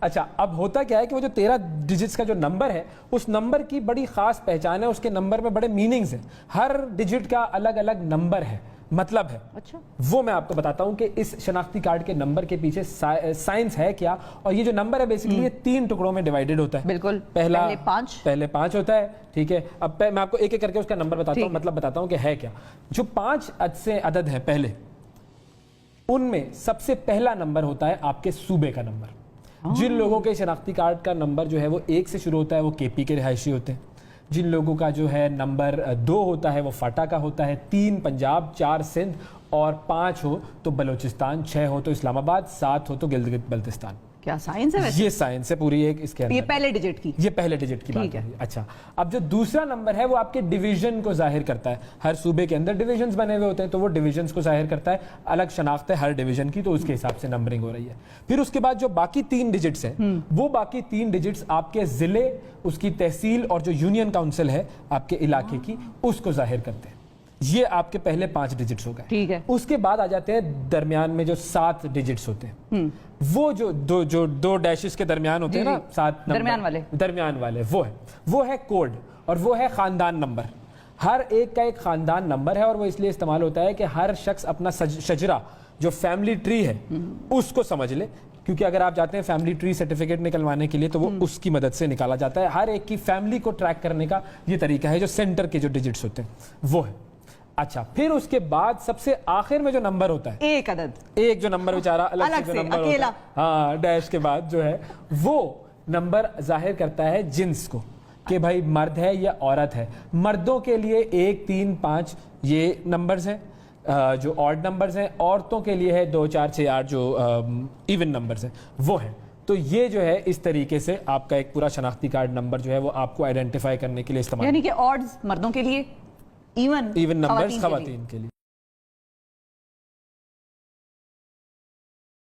اچھا اب ہوتا کیا ہے کہ وہ جو 13 ڈیجٹس کا جو نمبر ہے اس نمبر کی بڑی خاص پہچان ہے, اس کے نمبر میں بڑے میننگز ہیں, ہر ڈیجٹ کا الگ الگ نمبر ہے, مطلب ہے. اچھا وہ میں آپ کو بتاتا ہوں کہ اس شناختی کارڈ کے نمبر کے پیچھے سائنس ہے کیا. اور یہ جو نمبر ہے بیسیکلی یہ 3 ٹکڑوں میں ڈیوائیڈڈ ہوتا ہے. بالکل, پہلے 5 ہوتا ہے, ٹھیک ہے. اب میں آپ کو ایک ایک کر کے اس کا نمبر بتاتا ہوں, مطلب بتاتا ہوں کہ ہے کیا. جو 5 عدد ہے پہلے, ان میں سب سے پہلا نمبر ہوتا ہے آپ کے صوبے کا نمبر. جن لوگوں کے شناختی کارڈ کا نمبر جو ہے وہ 1 سے شروع ہوتا ہے وہ کے پی کے رہائشی ہوتے ہیں. جن لوگوں کا جو ہے نمبر 2 ہوتا ہے وہ فاٹا کا ہوتا ہے, 3 پنجاب, 4 سندھ, اور 5 ہو تو بلوچستان, 6 ہو تو اسلام آباد, 7 ہو تو گلگت بلتستان. کیا سائنس ہے ویسے؟ یہ سائنس ہے پوری ایک اس کے اندر. یہ پہلے ڈیجٹ کی, یہ پہلے ڈیجٹ کی بات ہے. اچھا اب جو دوسرا نمبر ہے وہ آپ کے ڈویژن کو ظاہر کرتا ہے. ہر صوبے کے اندر ڈویژنز بنے ہوئے ہوتے ہیں تو وہ ڈویژنز کو ظاہر کرتا ہے, الگ شناخت ہے ہر ڈویژن کی, تو اس کے حساب سے نمبرنگ ہو رہی ہے. پھر اس کے بعد جو باقی 3 ڈیجٹس ہیں وہ باقی 3 ڈیجٹس آپ کے ضلع, اس کی تحصیل اور جو یونین کاؤنسل ہے آپ کے علاقے کی, اس کو ظاہر کرتے ہیں. یہ آپ کے پہلے 5 ڈیجٹس ہو گئے. ٹھیک ہے. اس کے بعد آ جاتے ہیں درمیان میں جو 7 ڈیجٹس ہوتے ہیں, وہ جو دو ڈیشز کے درمیان ہوتے ہیں نا, 7 درمیان والے, وہ ہے کوڈ, اور وہ ہے خاندان نمبر. ہر ایک کا ایک خاندان نمبر ہے, اور وہ اس لیے استعمال ہوتا ہے کہ ہر شخص اپنا شجرہ جو فیملی ٹری ہے اس کو سمجھ لے, کیونکہ اگر آپ جاتے ہیں فیملی ٹری سرٹیفکیٹ نکلوانے کے لیے تو وہ اس کی مدد سے نکالا جاتا ہے. ہر ایک کی فیملی کو ٹریک کرنے کا یہ طریقہ ہے, جو سینٹر کے جو ڈیجٹس ہوتے ہیں وہ ہے. اچھا پھر اس کے بعد سب سے آخر میں جو نمبر ہوتا ہے, ایک عدد, ایک جو نمبر بیچارہ الگ سے جو نمبر ہوتا ہے, ہاں ڈیش کے بعد جو ہے, وہ نمبر ظاہر کرتا ہے جنس کو, کہ بھائی مرد ہے یا عورت ہے. مردوں کے لیے 1 3 5 یہ نمبرز ہیں جو آڈ نمبرز ہیں, عورتوں کے لیے ہے 2 4 6 8 جو ایون نمبرز ہیں وہ ہیں. تو یہ جو ہے اس طریقے سے آپ کا ایک پورا شناختی کارڈ نمبر جو ہے وہ آپ کو آئیڈینٹیفائی کرنے کے لیے استعمال, یعنی کہ آڈز مردوں کے لیے, ایون نمبرز خواتین کے لیے.